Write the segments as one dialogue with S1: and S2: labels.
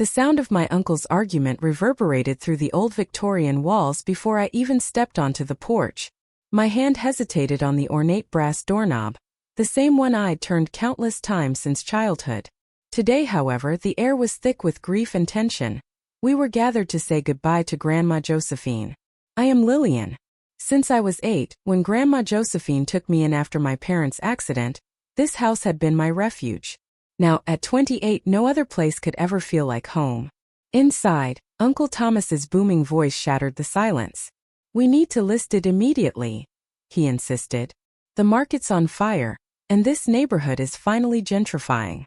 S1: The sound of my uncle's argument reverberated through the old Victorian walls before I even stepped onto the porch. My hand hesitated on the ornate brass doorknob, the same one I'd turned countless times since childhood. Today, however, the air was thick with grief and tension. We were gathered to say goodbye to Grandma Josephine. I am Lillian. Since I was 8, when Grandma Josephine took me in after my parents' accident, this house had been my refuge. Now, at 28, no other place could ever feel like home. Inside, Uncle Thomas's booming voice shattered the silence. "We need to list it immediately," he insisted. "The market's on fire, and this neighborhood is finally gentrifying."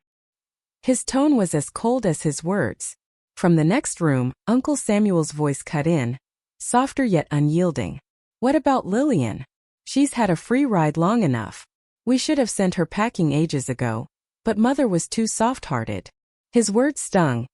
S1: His tone was as cold as his words. From the next room, Uncle Samuel's voice cut in, softer yet unyielding. "What about Lillian? She's had a free ride long enough. We should have sent her packing ages ago, but Mother was too soft-hearted." His words stung,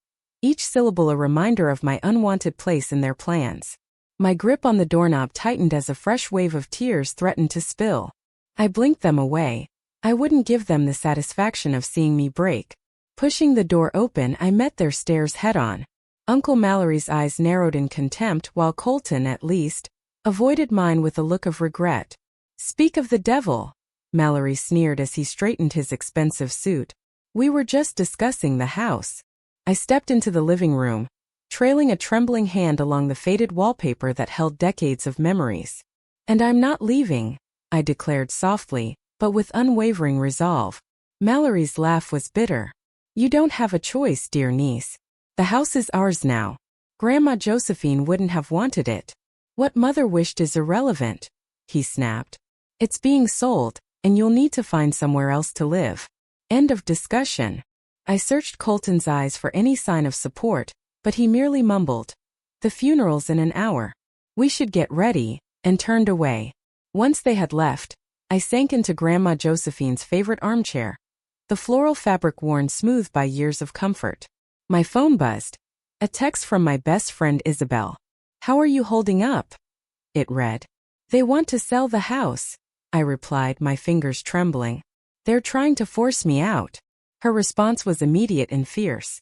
S1: each syllable a reminder of my unwanted place in their plans. My grip on the doorknob tightened as a fresh wave of tears threatened to spill. I blinked them away. I wouldn't give them the satisfaction of seeing me break. Pushing the door open, I met their stares head-on. Uncle Mallory's eyes narrowed in contempt while Colton, at least, avoided mine with a look of regret. "Speak of the devil," Mallory sneered as he straightened his expensive suit. "We were just discussing the house." I stepped into the living room, trailing a trembling hand along the faded wallpaper that held decades of memories. "And I'm not leaving," I declared softly, but with unwavering resolve. Mallory's laugh was bitter. "You don't have a choice, dear niece. The house is ours now. Grandma Josephine wouldn't have wanted it." "What Mother wished is irrelevant," he snapped. "It's being sold, and you'll need to find somewhere else to live. End of discussion." I searched Colton's eyes for any sign of support, but he merely mumbled, "The funeral's in an hour. We should get ready," and turned away. Once they had left, I sank into Grandma Josephine's favorite armchair, the floral fabric worn smooth by years of comfort. My phone buzzed. A text from my best friend Isabel. "How are you holding up?" it read. "They want to sell the house," I replied, my fingers trembling. "They're trying to force me out." Her response was immediate and fierce.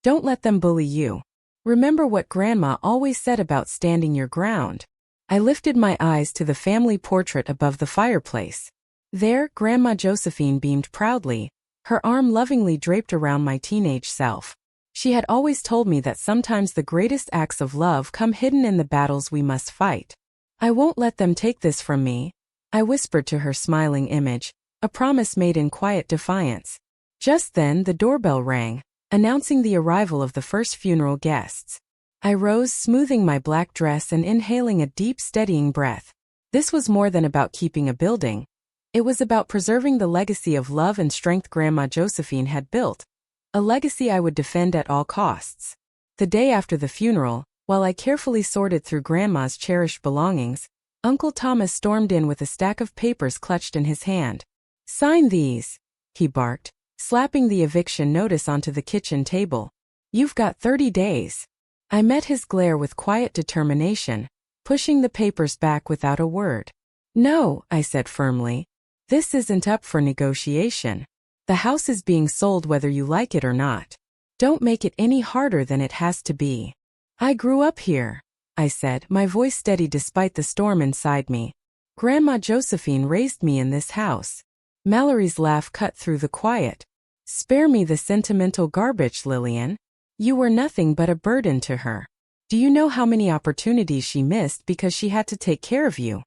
S1: "Don't let them bully you. Remember what Grandma always said about standing your ground." I lifted my eyes to the family portrait above the fireplace. There, Grandma Josephine beamed proudly, her arm lovingly draped around my teenage self. She had always told me that sometimes the greatest acts of love come hidden in the battles we must fight. "I won't let them take this from me," I whispered to her smiling image, a promise made in quiet defiance. Just then the doorbell rang, announcing the arrival of the first funeral guests. I rose, smoothing my black dress and inhaling a deep, steadying breath. This was more than about keeping a building. It was about preserving the legacy of love and strength Grandma Josephine had built, a legacy I would defend at all costs. The day after the funeral, while I carefully sorted through Grandma's cherished belongings, Uncle Thomas stormed in with a stack of papers clutched in his hand. "Sign these," he barked, slapping the eviction notice onto the kitchen table. "You've got 30 days. I met his glare with quiet determination, pushing the papers back without a word. "No," I said firmly. "This isn't up for negotiation. The house is being sold whether you like it or not. Don't make it any harder than it has to be." "I grew up here," I said, my voice steady despite the storm inside me. "Grandma Josephine raised me in this house." Mallory's laugh cut through the quiet. "Spare me the sentimental garbage, Lillian. You were nothing but a burden to her. Do you know how many opportunities she missed because she had to take care of you?"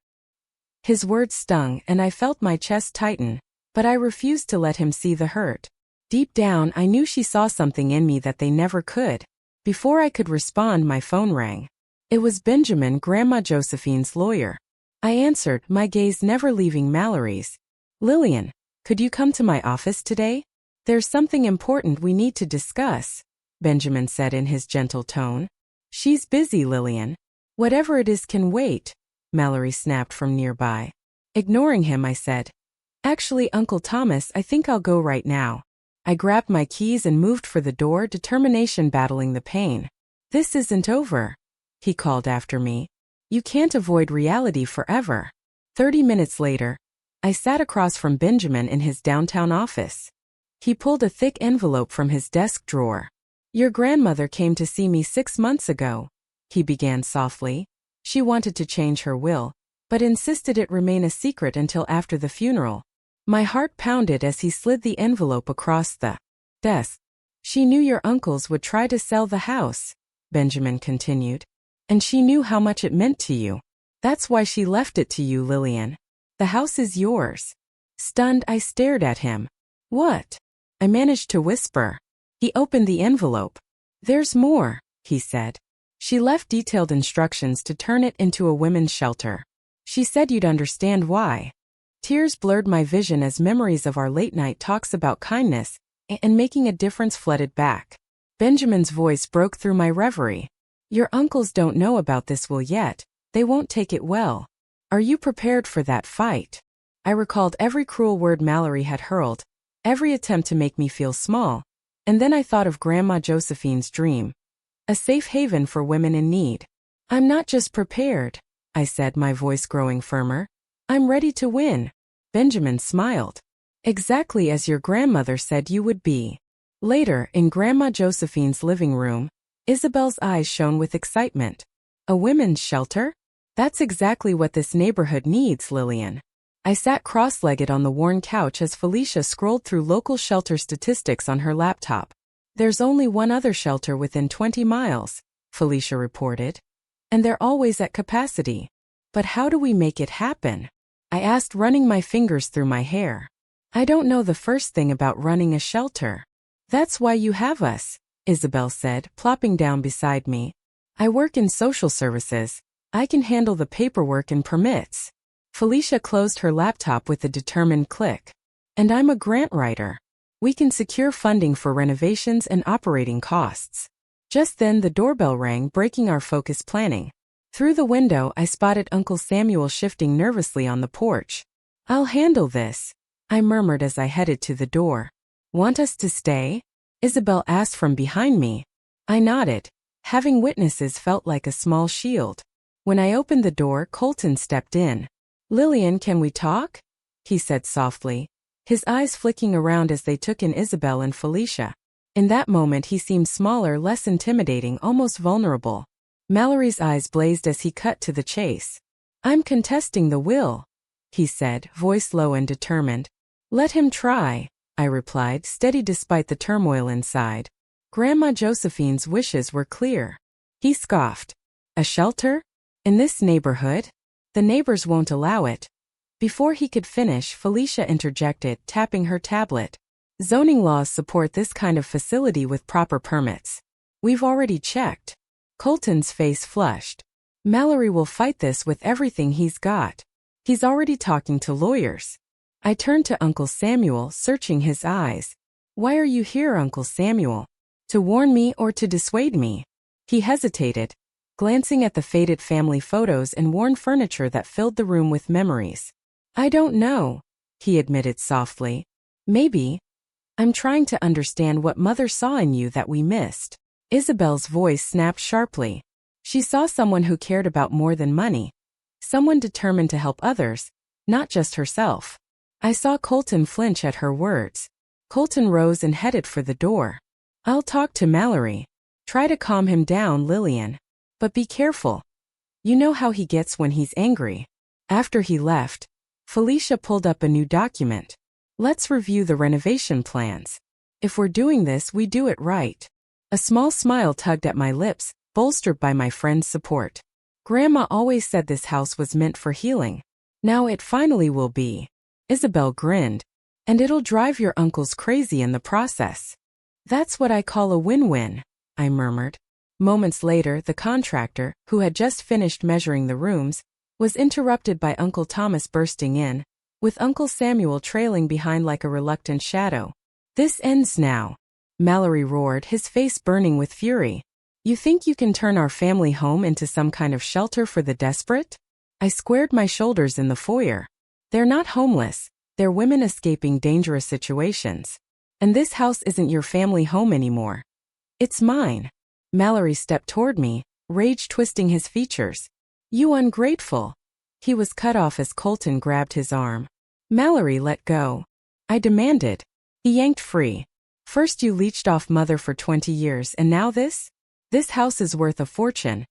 S1: His words stung, and I felt my chest tighten, but I refused to let him see the hurt. Deep down, I knew she saw something in me that they never could. Before I could respond, my phone rang. It was Benjamin, Grandma Josephine's lawyer. I answered, my gaze never leaving Mallory's. "Lillian, could you come to my office today? There's something important we need to discuss," Benjamin said in his gentle tone. "She's busy, Lillian." "Whatever it is can wait," Mallory snapped from nearby. Ignoring him, I said, "Actually, Uncle Thomas, I think I'll go right now." I grabbed my keys and moved for the door, determination battling the pain. "This isn't over," he called after me. "You can't avoid reality forever." 30 minutes later, I sat across from Benjamin in his downtown office. He pulled a thick envelope from his desk drawer. Your grandmother came to see me 6 months ago, he began softly. She wanted to change her will, but insisted it remain a secret until after the funeral. My heart pounded as he slid the envelope across the desk. She knew your uncles would try to sell the house, Benjamin continued. And she knew how much it meant to you. That's why she left it to you, Lillian. The house is yours. Stunned, I stared at him. What? I managed to whisper. He opened the envelope. There's more, he said. She left detailed instructions to turn it into a women's shelter. She said you'd understand why. Tears blurred my vision as memories of our late-night talks about kindness and making a difference flooded back. Benjamin's voice broke through my reverie. Your uncles don't know about this will yet. They won't take it well. Are you prepared for that fight? I recalled every cruel word Mallory had hurled, every attempt to make me feel small, and then I thought of Grandma Josephine's dream. A safe haven for women in need. I'm not just prepared, I said, my voice growing firmer. I'm ready to win. Benjamin smiled. Exactly as your grandmother said you would be. Later, in Grandma Josephine's living room, Isabel's eyes shone with excitement. A women's shelter? That's exactly what this neighborhood needs, Lillian. I sat cross-legged on the worn couch as Felicia scrolled through local shelter statistics on her laptop. There's only one other shelter within 20 miles, Felicia reported. And they're always at capacity. But how do we make it happen? I asked, running my fingers through my hair. I don't know the first thing about running a shelter. That's why you have us, Isabel said, plopping down beside me. I work in social services. I can handle the paperwork and permits. Felicia closed her laptop with a determined click. And I'm a grant writer. We can secure funding for renovations and operating costs. Just then the doorbell rang, breaking our focus planning. Through the window I spotted Uncle Samuel shifting nervously on the porch. I'll handle this, I murmured as I headed to the door. Want us to stay? Isabel asked from behind me. I nodded. Having witnesses felt like a small shield. When I opened the door, Colton stepped in. Lillian, can we talk? He said softly, his eyes flicking around as they took in Isabel and Felicia. In that moment he seemed smaller, less intimidating, almost vulnerable. Mallory's eyes blazed as he cut to the chase. I'm contesting the will, he said, voice low and determined. Let him try, I replied, steady despite the turmoil inside. Grandma Josephine's wishes were clear. He scoffed. A shelter? In this neighborhood? The neighbors won't allow it. Before he could finish, Felicia interjected, tapping her tablet. Zoning laws support this kind of facility with proper permits. We've already checked. Colton's face flushed. Mallory will fight this with everything he's got. He's already talking to lawyers. I turned to Uncle Samuel, searching his eyes. Why are you here, Uncle Samuel? To warn me or to dissuade me? He hesitated, glancing at the faded family photos and worn furniture that filled the room with memories. I don't know, he admitted softly. Maybe. I'm trying to understand what Mother saw in you that we missed. Isabel's voice snapped sharply. She saw someone who cared about more than money. Someone determined to help others, not just herself. I saw Colton flinch at her words. Colton rose and headed for the door. I'll talk to Mallory. Try to calm him down, Lillian. But be careful. You know how he gets when he's angry. After he left, Felicia pulled up a new document. Let's review the renovation plans. If we're doing this, we do it right. A small smile tugged at my lips, bolstered by my friend's support. Grandma always said this house was meant for healing. Now it finally will be. Isabel grinned. And it'll drive your uncles crazy in the process. That's what I call a win-win, I murmured. Moments later, the contractor, who had just finished measuring the rooms, was interrupted by Uncle Thomas bursting in, with Uncle Samuel trailing behind like a reluctant shadow. This ends now, Mallory roared, his face burning with fury. You think you can turn our family home into some kind of shelter for the desperate? I squared my shoulders in the foyer. They're not homeless, they're women escaping dangerous situations. And this house isn't your family home anymore. It's mine. Mallory stepped toward me, rage twisting his features. You ungrateful. He was cut off as Colton grabbed his arm. Mallory, let go. I demanded. He yanked free. First you leeched off mother for 20 years and now this? This house is worth a fortune.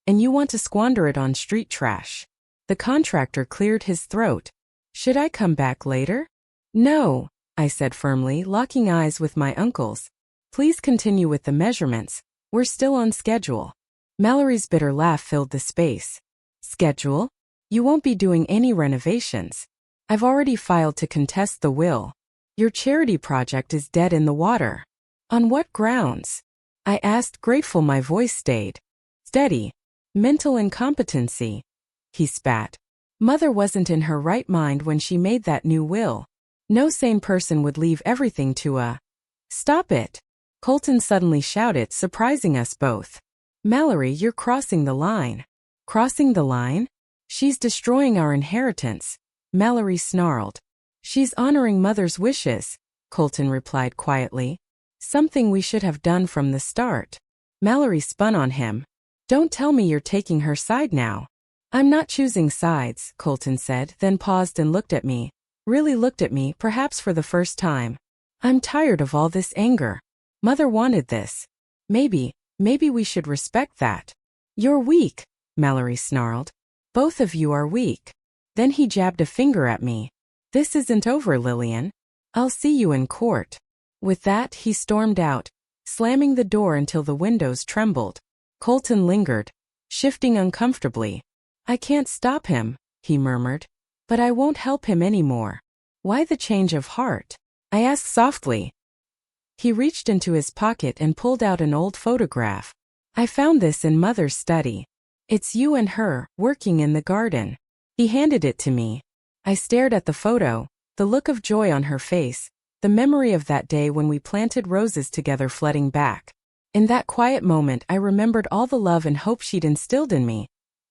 S1: And you want to squander it on street trash. The contractor cleared his throat. Should I come back later? No, I said firmly, locking eyes with my uncle's. Please continue with the measurements. We're still on schedule. Mallory's bitter laugh filled the space. Schedule? You won't be doing any renovations. I've already filed to contest the will. Your charity project is dead in the water. On what grounds? I asked, grateful my voice stayed steady. Mental incompetency. He spat. Mother wasn't in her right mind when she made that new will. No sane person would leave everything to a... Stop it! Colton suddenly shouted, surprising us both. Mallory, you're crossing the line. Crossing the line? She's destroying our inheritance. Mallory snarled. She's honoring Mother's wishes, Colton replied quietly. Something we should have done from the start. Mallory spun on him. Don't tell me you're taking her side now. I'm not choosing sides, Colton said, then paused and looked at me. Really looked at me, perhaps for the first time. I'm tired of all this anger. Mother wanted this. Maybe we should respect that. You're weak, Mallory snarled. Both of you are weak. Then he jabbed a finger at me. This isn't over, Lillian. I'll see you in court. With that, he stormed out, slamming the door until the windows trembled. Colton lingered, shifting uncomfortably. I can't stop him, he murmured. But I won't help him anymore. Why the change of heart? I asked softly. He reached into his pocket and pulled out an old photograph. I found this in Mother's study. It's you and her, working in the garden. He handed it to me. I stared at the photo, the look of joy on her face, the memory of that day when we planted roses together flooding back. In that quiet moment I remembered all the love and hope she'd instilled in me.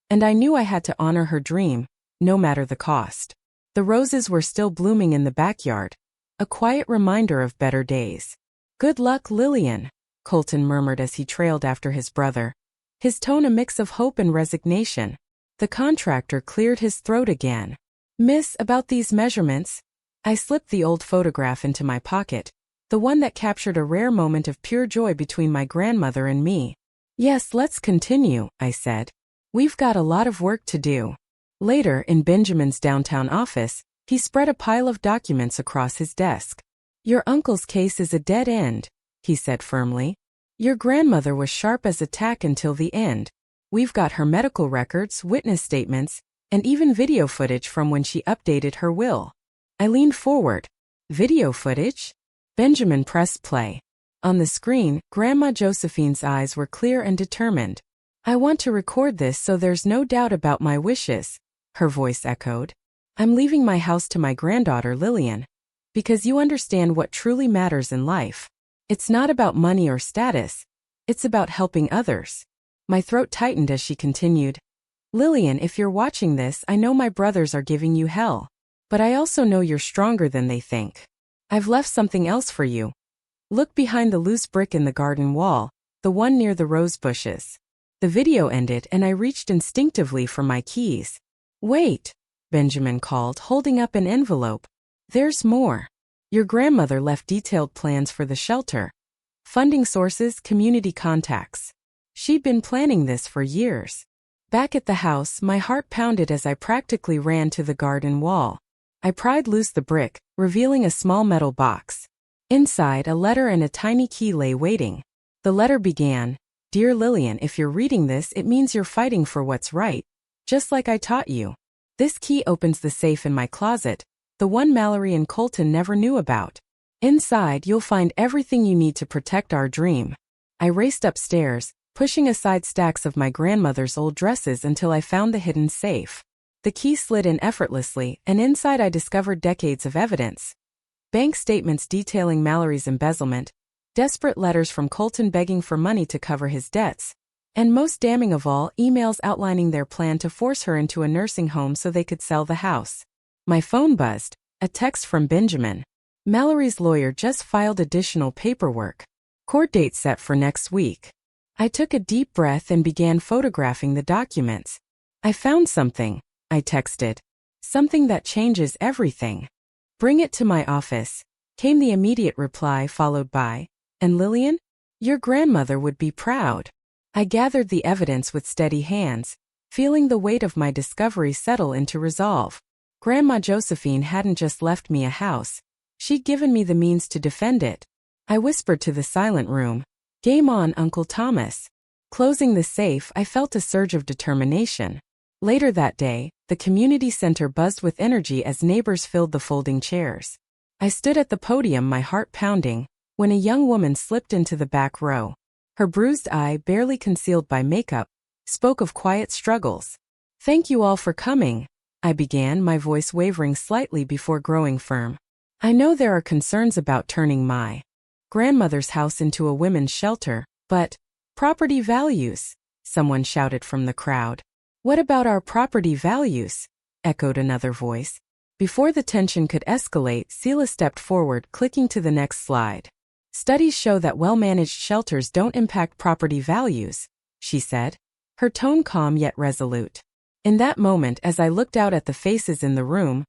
S1: And I knew I had to honor her dream, no matter the cost. The roses were still blooming in the backyard, a quiet reminder of better days. Good luck, Lillian, Colton murmured as he trailed after his brother, his tone a mix of hope and resignation. The contractor cleared his throat again. Miss, about these measurements. I slipped the old photograph into my pocket, the one that captured a rare moment of pure joy between my grandmother and me. Yes, let's continue, I said. We've got a lot of work to do. Later, in Benjamin's downtown office, he spread a pile of documents across his desk. Your uncle's case is a dead end, he said firmly. Your grandmother was sharp as a tack until the end. We've got her medical records, witness statements, and even video footage from when she updated her will. I leaned forward. Video footage? Benjamin pressed play. On the screen, Grandma Josephine's eyes were clear and determined. I want to record this so there's no doubt about my wishes, her voice echoed. I'm leaving my house to my granddaughter Lillian. Because you understand what truly matters in life. It's not about money or status. It's about helping others. My throat tightened as she continued. Lillian, if you're watching this, I know my brothers are giving you hell. But I also know you're stronger than they think. I've left something else for you. Look behind the loose brick in the garden wall, the one near the rose bushes. The video ended and I reached instinctively for my keys. Wait, Benjamin called, holding up an envelope. There's more. Your grandmother left detailed plans for the shelter. Funding sources, community contacts. She'd been planning this for years. Back at the house, my heart pounded as I practically ran to the garden wall. I pried loose the brick, revealing a small metal box. Inside, a letter and a tiny key lay waiting. The letter began, Dear Lillian, if you're reading this, it means you're fighting for what's right, just like I taught you. This key opens the safe in my closet, the one Mallory and Colton never knew about. Inside, you'll find everything you need to protect our dream. I raced upstairs, pushing aside stacks of my grandmother's old dresses until I found the hidden safe. The key slid in effortlessly, and inside I discovered decades of evidence. Bank statements detailing Mallory's embezzlement, desperate letters from Colton begging for money to cover his debts, and most damning of all, emails outlining their plan to force her into a nursing home so they could sell the house. My phone buzzed, a text from Benjamin. Mallory's lawyer just filed additional paperwork. Court date set for next week. I took a deep breath and began photographing the documents. I found something, I texted. Something that changes everything. Bring it to my office. came the immediate reply, followed by, "And Lillian? Your grandmother would be proud." I gathered the evidence with steady hands, feeling the weight of my discovery settle into resolve. Grandma Josephine hadn't just left me a house, she'd given me the means to defend it. I whispered to the silent room, "Game on, Uncle Thomas." Closing the safe, I felt a surge of determination. Later that day, the community center buzzed with energy as neighbors filled the folding chairs. I stood at the podium, my heart pounding, when a young woman slipped into the back row. Her bruised eye, barely concealed by makeup, spoke of quiet struggles. "Thank you all for coming," I began, my voice wavering slightly before growing firm. "I know there are concerns about turning my grandmother's house into a women's shelter, but property values," someone shouted from the crowd. "What about our property values?" echoed another voice. Before the tension could escalate, Sela stepped forward, clicking to the next slide. "Studies show that well-managed shelters don't impact property values," she said, her tone calm yet resolute. In that moment, as I looked out at the faces in the room,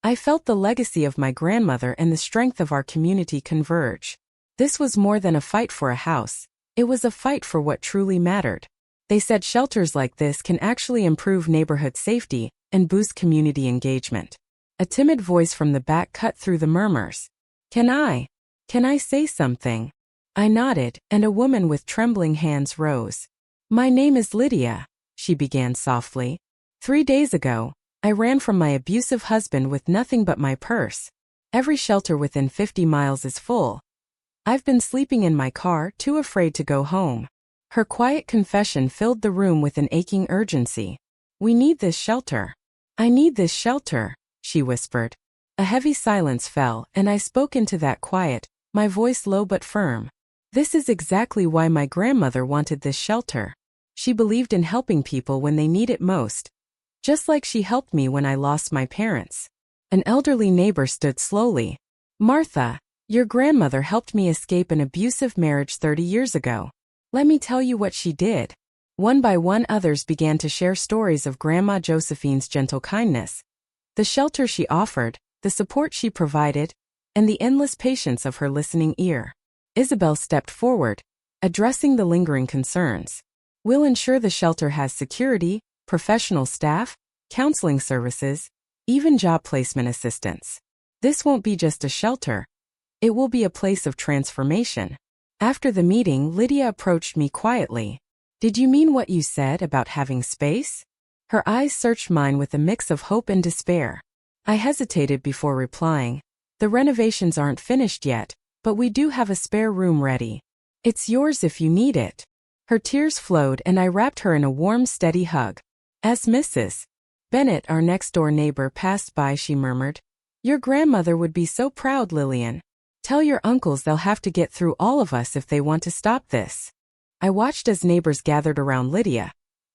S1: I felt the legacy of my grandmother and the strength of our community converge. This was more than a fight for a house. It was a fight for what truly mattered. They said shelters like this can actually improve neighborhood safety and boost community engagement. A timid voice from the back cut through the murmurs. Can I say something?" I nodded, and a woman with trembling hands rose. "My name is Lydia," she began softly. "3 days ago, I ran from my abusive husband with nothing but my purse. Every shelter within 50 miles is full. I've been sleeping in my car, too afraid to go home." Her quiet confession filled the room with an aching urgency. "We need this shelter. I need this shelter," she whispered. A heavy silence fell, and I spoke into that quiet, my voice low but firm. "This is exactly why my grandmother wanted this shelter. She believed in helping people when they need it most, just like she helped me when I lost my parents." An elderly neighbor stood slowly. "Martha, your grandmother helped me escape an abusive marriage 30 years ago. Let me tell you what she did." One by one, others began to share stories of Grandma Josephine's gentle kindness, the shelter she offered, the support she provided, and the endless patience of her listening ear. Isabel stepped forward, addressing the lingering concerns. "We'll ensure the shelter has security, professional staff, counseling services, even job placement assistance. This won't be just a shelter. It will be a place of transformation." After the meeting, Lydia approached me quietly. "Did you mean what you said about having space?" Her eyes searched mine with a mix of hope and despair. I hesitated before replying. "The renovations aren't finished yet, but we do have a spare room ready. It's yours if you need it." Her tears flowed, and I wrapped her in a warm, steady hug. As Mrs. Bennett, our next-door neighbor, passed by, she murmured, "Your grandmother would be so proud, Lillian. Tell your uncles they'll have to get through all of us if they want to stop this." I watched as neighbors gathered around Lydia,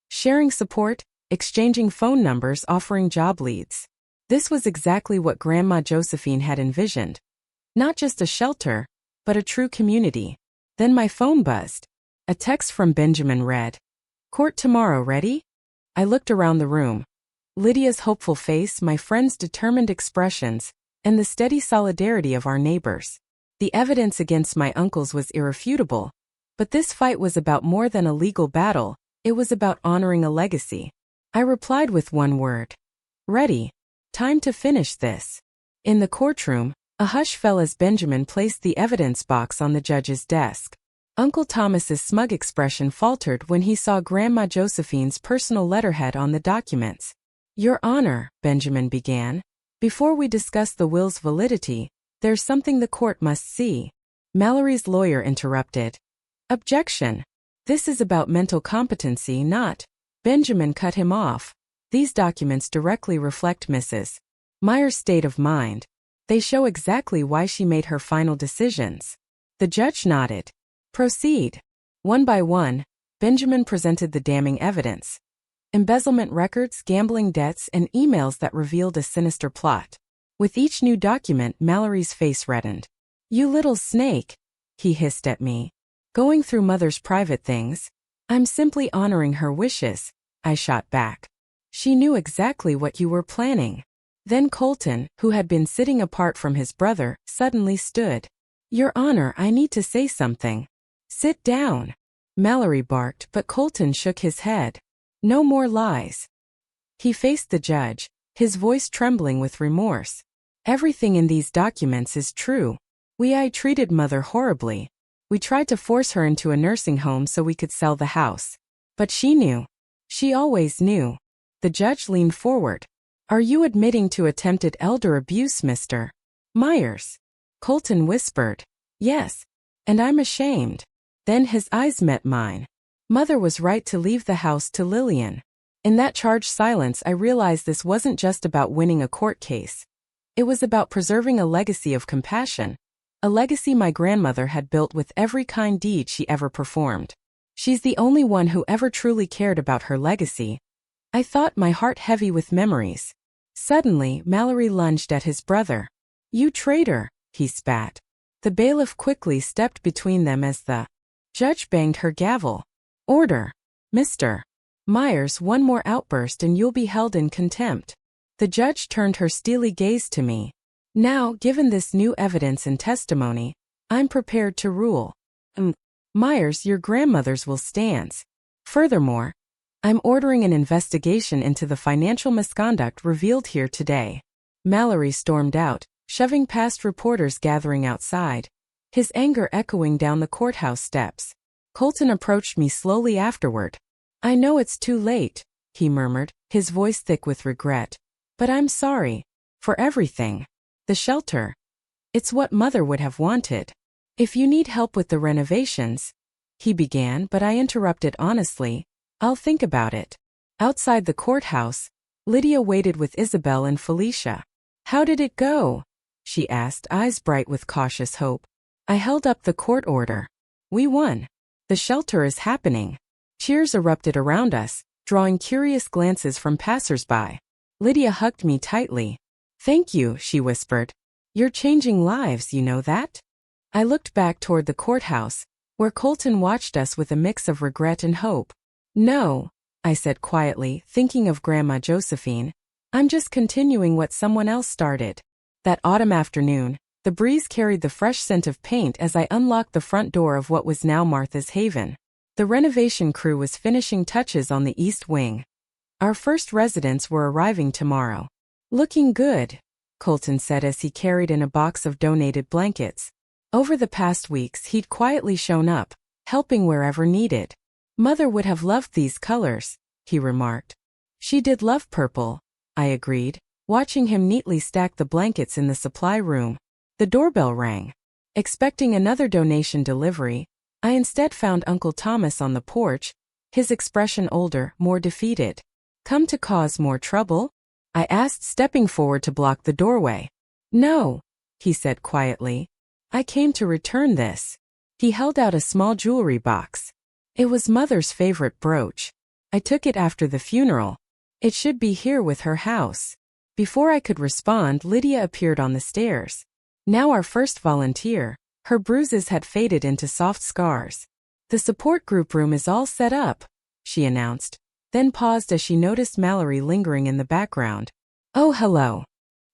S1: sharing support, exchanging phone numbers, offering job leads. This was exactly what Grandma Josephine had envisioned. Not just a shelter, but a true community. Then my phone buzzed. A text from Benjamin read, "Court tomorrow, ready?" I looked around the room. Lydia's hopeful face, my friend's determined expressions, and the steady solidarity of our neighbors. The evidence against my uncles was irrefutable, but this fight was about more than a legal battle. It was about honoring a legacy. I replied with one word. "Ready. Time to finish this." In the courtroom, a hush fell as Benjamin placed the evidence box on the judge's desk. Uncle Thomas's smug expression faltered when he saw Grandma Josephine's personal letterhead on the documents. "Your Honor," Benjamin began, "before we discuss the will's validity, there's something the court must see." Mallory's lawyer interrupted. "Objection. This is about mental competency, not—" Benjamin cut him off. "These documents directly reflect Mrs. Meyer's state of mind. They show exactly why she made her final decisions." The judge nodded. "Proceed." One by one, Benjamin presented the damning evidence. Embezzlement records, gambling debts, and emails that revealed a sinister plot. With each new document, Mallory's face reddened. "You little snake," he hissed at me. "Going through Mother's private things?" "I'm simply honoring her wishes," I shot back. "She knew exactly what you were planning." Then Colton, who had been sitting apart from his brother, suddenly stood. "Your Honor, I need to say something." "Sit down," Mallory barked, but Colton shook his head. "No more lies." He faced the judge, his voice trembling with remorse. "Everything in these documents is true. I treated Mother horribly. We tried to force her into a nursing home so we could sell the house. But she knew. She always knew." The judge leaned forward. "Are you admitting to attempted elder abuse, Mr. Myers?" Colton whispered. "Yes. And I'm ashamed." Then his eyes met mine. Mother was right to leave the house to Lillian. In that charged silence, I realized this wasn't just about winning a court case. It was about preserving a legacy of compassion. A legacy my grandmother had built with every kind deed she ever performed. She's the only one who ever truly cared about her legacy. I thought, my heart heavy with memories. Suddenly, Mallory lunged at his brother. "You traitor," he spat. The bailiff quickly stepped between them as the judge banged her gavel. "Order. Mr. Myers, one more outburst and you'll be held in contempt." The judge turned her steely gaze to me. "Now, given this new evidence and testimony, I'm prepared to rule. Myers, your grandmother's will stands. Furthermore, I'm ordering an investigation into the financial misconduct revealed here today." Mallory stormed out, shoving past reporters gathering outside, his anger echoing down the courthouse steps. Colton approached me slowly afterward. "I know it's too late," he murmured, his voice thick with regret. "But I'm sorry. For everything. The shelter. It's what Mother would have wanted. If you need help with the renovations," he began, but I interrupted honestly, "I'll think about it." Outside the courthouse, Lydia waited with Isabel and Felicia. "How did it go?" she asked, eyes bright with cautious hope. I held up the court order. "We won. The shelter is happening." Cheers erupted around us, drawing curious glances from passers-by. Lydia hugged me tightly. "Thank you," she whispered. "You're changing lives, you know that?" I looked back toward the courthouse, where Colton watched us with a mix of regret and hope. "No," I said quietly, thinking of Grandma Josephine. "I'm just continuing what someone else started." That autumn afternoon, the breeze carried the fresh scent of paint as I unlocked the front door of what was now Martha's Haven. The renovation crew was finishing touches on the east wing. Our first residents were arriving tomorrow. "Looking good," Colton said as he carried in a box of donated blankets. Over the past weeks he'd quietly shown up, helping wherever needed. "Mother would have loved these colors," he remarked. "She did love purple," I agreed, watching him neatly stack the blankets in the supply room. The doorbell rang. Expecting another donation delivery, I instead found Uncle Thomas on the porch, his expression older, more defeated. "Come to cause more trouble?" I asked, stepping forward to block the doorway. "No," he said quietly. "I came to return this." He held out a small jewelry box. It was Mother's favorite brooch. I took it after the funeral. It should be here with her house. Before I could respond, Lydia appeared on the stairs. Now our first volunteer. Her bruises had faded into soft scars. "The support group room is all set up," she announced, then paused as she noticed Mallory lingering in the background. "Oh, hello."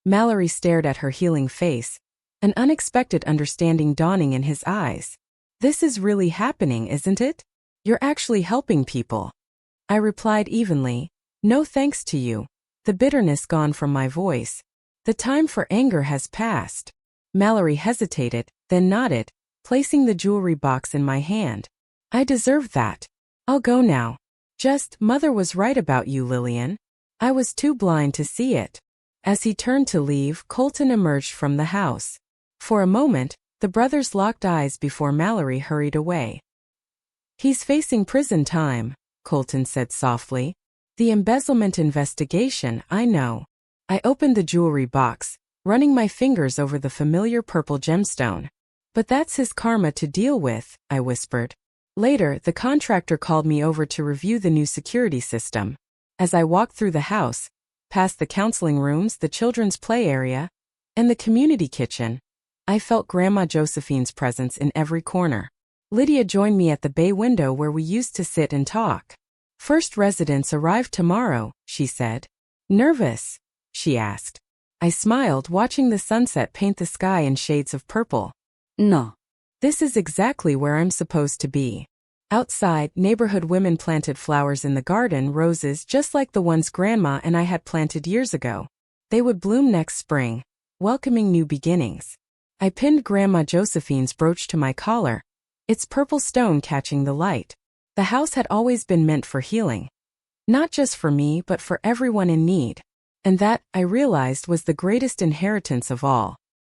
S1: Mallory stared at her healing face, an unexpected understanding dawning in his eyes. "This is really happening, isn't it? You're actually helping people." I replied evenly, "No thanks to you," the bitterness gone from my voice. "The time for anger has passed." Mallory hesitated, then nodded, placing the jewelry box in my hand. "I deserve that. I'll go now. Just, Mother was right about you, Lillian. I was too blind to see it." As he turned to leave, Colton emerged from the house. For a moment, the brothers locked eyes before Mallory hurried away. "He's facing prison time," Colton said softly. "The embezzlement investigation, I know." I opened the jewelry box, running my fingers over the familiar purple gemstone. "But that's his karma to deal with," I whispered. Later, the contractor called me over to review the new security system. As I walked through the house, past the counseling rooms, the children's play area, and the community kitchen, I felt Grandma Josephine's presence in every corner. Lydia joined me at the bay window where we used to sit and talk. "First residents arrive tomorrow," she said. "Nervous?" she asked. I smiled, watching the sunset paint the sky in shades of purple.
S2: No.
S1: This is exactly where I'm supposed to be. Outside, neighborhood women planted flowers in the garden, roses just like the ones Grandma and I had planted years ago. They would bloom next spring, welcoming new beginnings. I pinned Grandma Josephine's brooch to my collar, its purple stone catching the light. The house had always been meant for healing. Not just for me, but for everyone in need. And that, I realized, was the greatest inheritance of all.